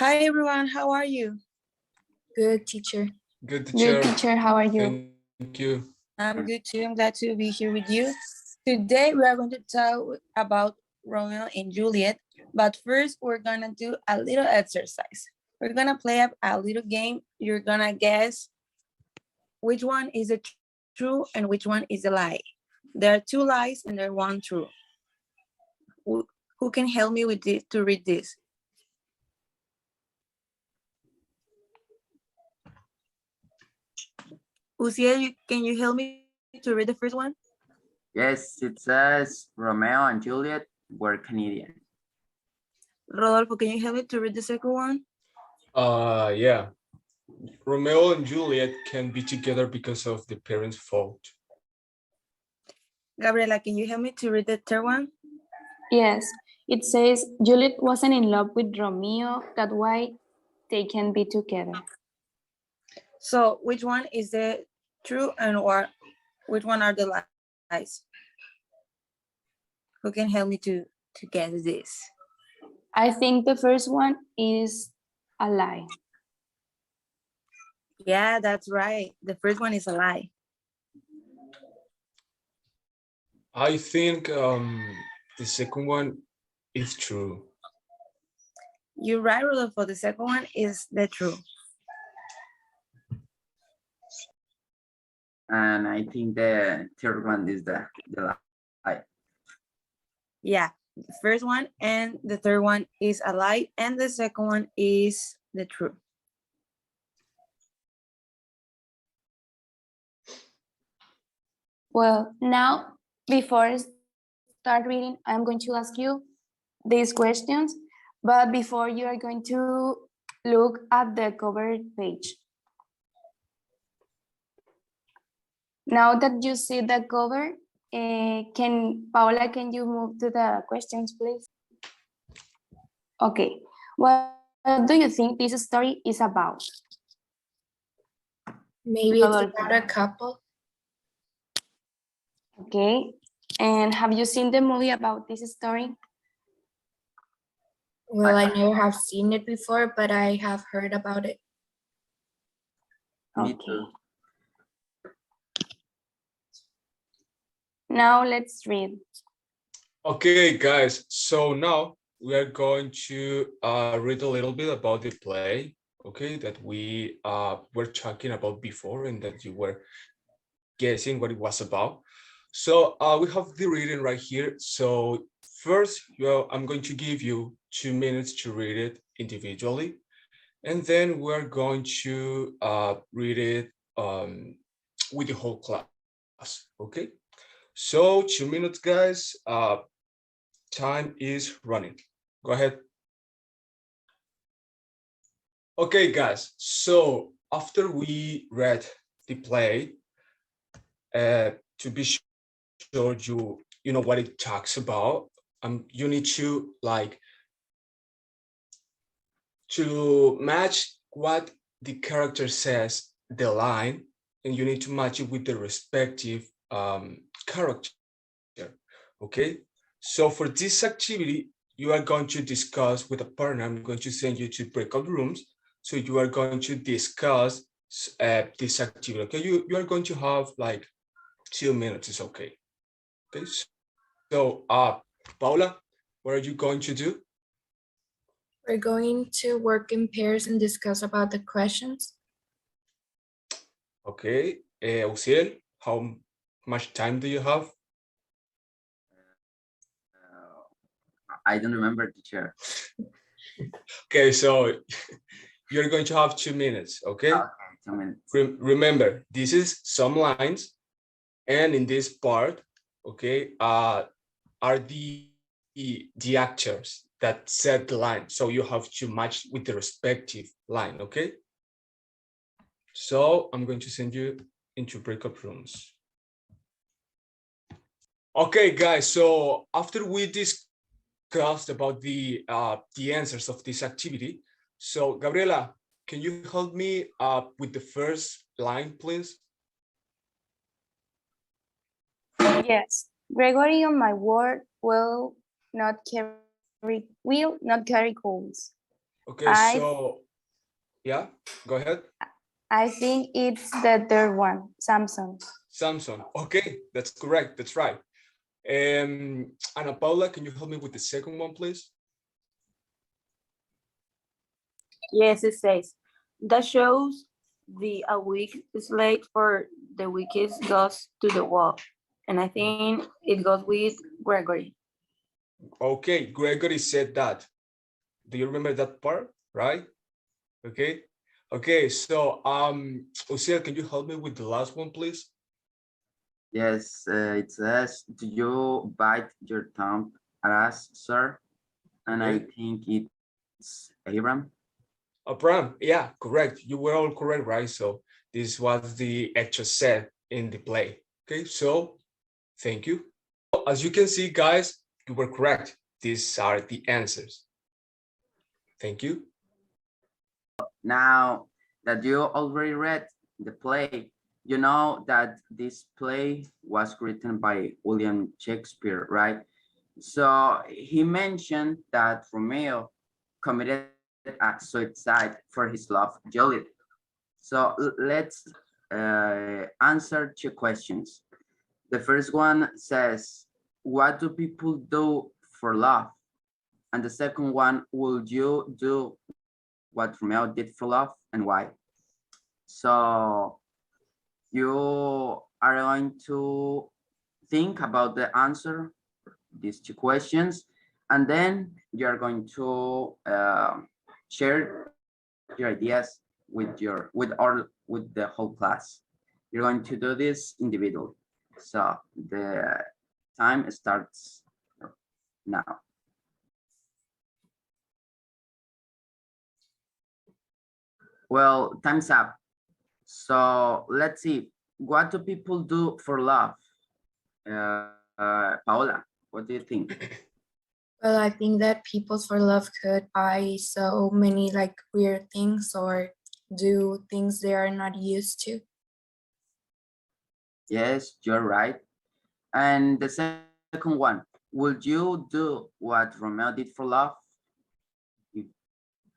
Hi everyone, how are you? Good, teacher. Good teacher. Good, teacher. How are you? Thank you. I'm good too. I'm glad to be here with you. Today we are going to talk about Romeo and Juliet, but first we're gonna do a little exercise. We're gonna play up a little game. You're gonna guess which one is a true and which one is a lie. There are two lies and there's one true. Who can help me with this to read this? Uciel, can you help me to read the first one? Yes, it says Romeo and Juliet were Canadian. Rodolfo, can you help me to read the second one? Yeah. Romeo and Juliet can be together because of the parents' fault. Gabriela, can you help me to read the third one? Yes, it says Juliet wasn't in love with Romeo. That's why they can be together. So which one is the true and which one are the lies? Who can help me to guess this? I think the first one is a lie. Yeah, that's right. The first one is a lie. I think the second one is true. You're right, Rodolfo. The second one is the true. And I think the third one is the lie. Yeah, the first one and the third one is a lie, and the second one is the true. Well, now, before I start reading, I'm going to ask you these questions, but before you are going to look at the cover page. Now that you see the cover, Paola, can you move to the questions, please? Okay, what do you think this story is about? Maybe it's about a couple. Okay, and have you seen the movie about this story? Well, I never have seen it before, but I have heard about it. Me Okay. too. Now let's read. Okay, guys. So now we are going to read a little bit about the play, okay, that we were talking about before and that you were guessing what it was about. So we have the reading right here. So first, I'm going to give you 2 minutes to read it individually. And then we're going to read it with the whole class, okay? So 2 minutes, guys. Time is running. Go ahead. Okay, guys. So after we read the play, to be sure you know what it talks about, you need to to match what the character says, the line, and you need to match it with the respective character. Okay, so for this activity, you are going to discuss with a partner. I'm going to send you to breakout rooms. So you are going to discuss this activity. Okay, you are going to have like 2 minutes. It's okay. Okay, so Paula, what are you going to do? We're going to work in pairs and discuss about the questions. Okay, Uciel, how much time do you have? I don't remember, teacher. Okay, so you're going to have 2 minutes, okay? Okay, 2 minutes. Remember, this is some lines, and in this part, okay, are the actors that said the line. So you have to match with the respective line, okay? So I'm going to send you into breakup rooms. Okay, guys, so after we discussed about the answers of this activity, so Gabriela, can you help me with the first line, please? Yes, Gregory on my word will not carry coals. Okay, I- so yeah, go ahead. I think it's the third one, Samsung. Samsung. Okay, that's correct. That's right. Ana Paula, can you help me with the second one, please? Yes, it says that shows the a weak slate for the weakest goes to the wall. And I think it goes with Gregory. Okay, Gregory said that. Do you remember that part, right? Okay. Okay, so Uciel, can you help me with the last one, please? Yes, it says, do you bite your thumb at us, sir? And I Okay. think it's Abraham. Abram, yeah, correct. You were all correct, right? So this was the extra set in the play. Okay, so thank you. As you can see, guys, you were correct. These are the answers. Thank you. Now that you already read the play, you know that this play was written by William Shakespeare, right? So he mentioned that Romeo committed a suicide for his love, Juliet. So let's answer two questions. The first one says, what do people do for love? And the second one, would you do what Romeo did for love and why? So you are going to think about the answer, these two questions, and then you're going to share your ideas with the whole class. You're going to do this individually. So the time starts now. Well, time's up. So let's see. What do people do for love? Paola, what do you think? Well, I think that people for love could buy so many like weird things or do things they are not used to. Yes, you're right. And the second one, would you do what Romeo did for love? If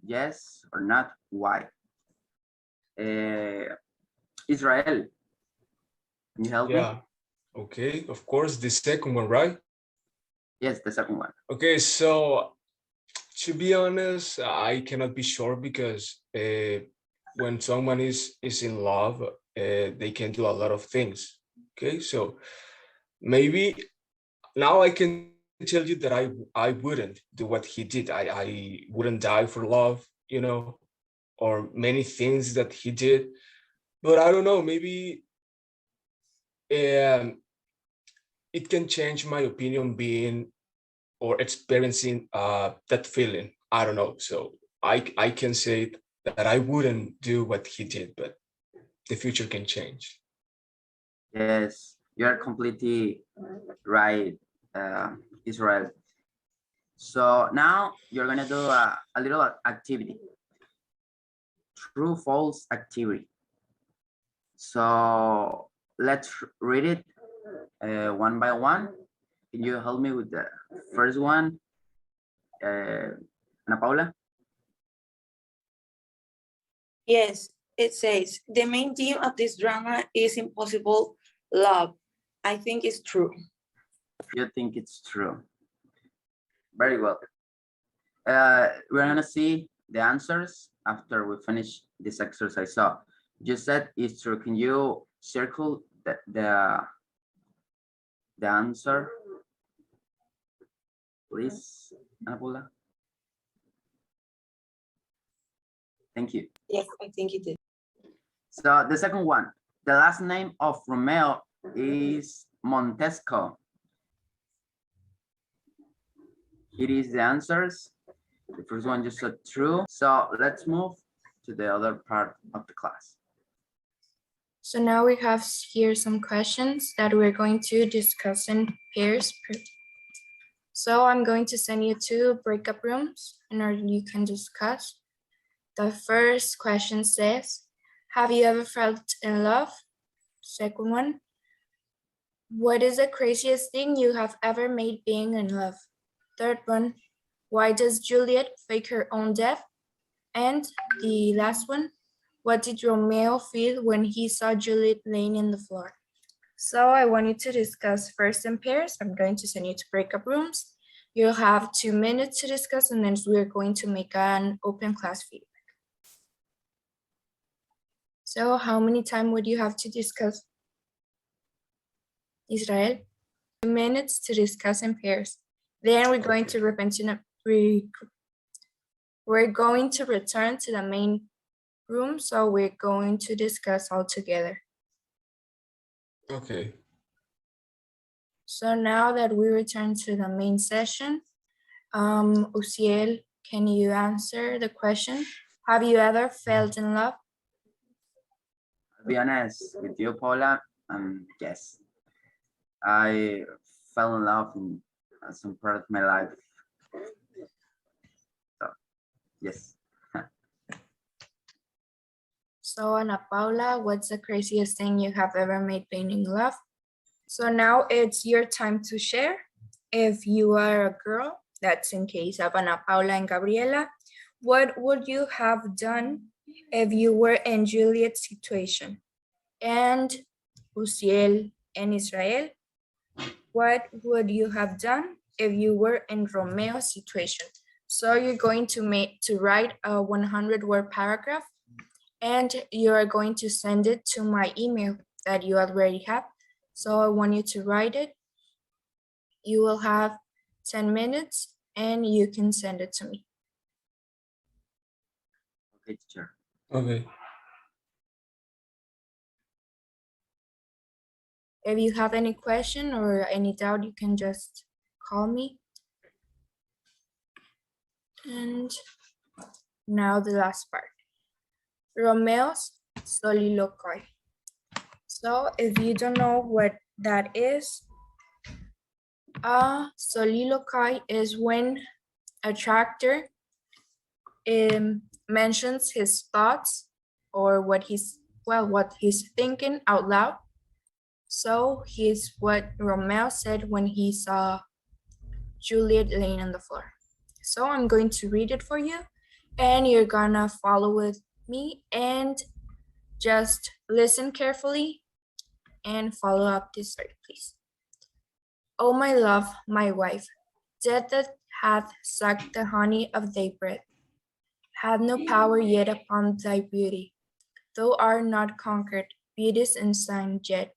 yes or not, why? Israel, can you help me? Yeah. Okay, of course, the second one, right? Yes, the second one. Okay, so to be honest, I cannot be sure because when someone is in love, they can do a lot of things. Okay, so maybe now I can tell you that I wouldn't do what he did. I wouldn't die for love, you know, or many things that he did. But I don't know, maybe um, it can change my opinion being or experiencing that feeling. I don't know. So I can say that I wouldn't do what he did, but the future can change. Yes, you're completely right, Israel. So now you're gonna do a little activity, true false activity. So let's read it one by one. Can you help me with the first one, Ana Paula? Yes, it says the main theme of this drama is impossible love. I think it's true. You think it's true? Very well. We're gonna see the answers after we finish this exercise. So you said it's true. Can you circle the answer, please, Ana Paula? Thank you. Yes, I think it is. So the second one, the last name of Romeo is Montesco. Here is the answers. The first one just said true. So let's move to the other part of the class. So now we have here some questions that we're going to discuss in pairs. So I'm going to send you to breakup rooms in order you can discuss. The first question says, have you ever felt in love? Second one, what is the craziest thing you have ever made being in love? Third one, why does Juliet fake her own death? And the last one, what did Romeo feel when he saw Juliet laying in the floor? So I want you to discuss first in pairs. I'm going to send you to breakup rooms. You'll have 2 minutes to discuss, and then we're going to make an open class feedback. So how many time would you have to discuss? Israel? 2 minutes to discuss in pairs. Then we're going to return to the main room, so we're going to discuss all together. Okay. So now that we return to the main session, Uciel, can you answer the question? Have you ever felt in love? To be honest with you, Paula, yes, I fell in love in some part of my life. So, yes. So Ana Paula, what's the craziest thing you have ever made pain in love? So now it's your time to share. If you are a girl, that's in case of Ana Paula and Gabriela, what would you have done if you were in Juliet's situation? And Uciel and Israel, what would you have done if you were in Romeo's situation? So you're going to write a 100-word paragraph, and you are going to send it to my email that you already have. So I want you to write it. You will have 10 minutes and you can send it to me. Okay, teacher. Okay. If you have any question or any doubt, you can just call me. And now the last part. Romeo's soliloquy. So if you don't know what that is, a soliloquy is when a character mentions his thoughts or what he's thinking out loud. So here's what Romeo said when he saw Juliet laying on the floor. So I'm going to read it for you, and you're gonna follow with me and just listen carefully and follow up this story, please. O my love, my wife, death that hath sucked the honey of thy breath, had no power yet upon thy beauty. Thou art not conquered, beauty's ensign yet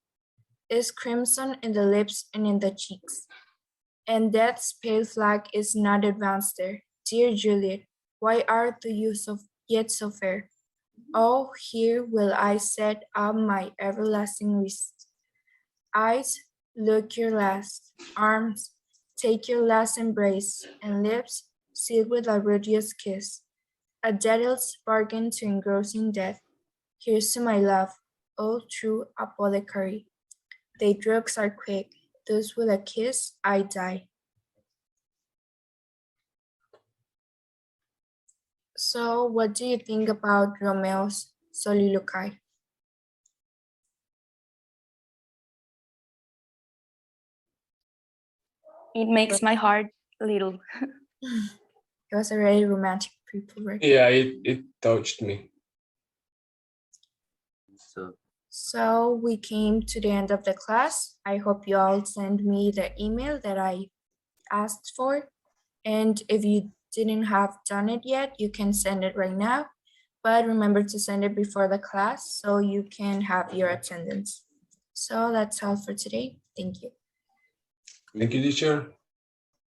is crimson in the lips and in the cheeks, and death's pale flag is not advanced there. Dear Juliet, why art you yet so fair? Oh, here will I set up my everlasting wreath. Eyes, look your last. Arms, take your last embrace. And lips, sealed with a rudiest kiss. A devil's bargain to engrossing death. Here's to my love, O true apothecary. Thy drugs are quick, thus with a kiss I die. So what do you think about Romeo's soliloquy? It makes my heart little. It was a very romantic people, right? Yeah, it touched me. So we came to the end of the class. I hope you all send me the email that I asked for. And if you didn't have done it yet, you can send it right now. But remember to send it before the class so you can have your attendance. So that's all for today. Thank you. Thank you, teacher.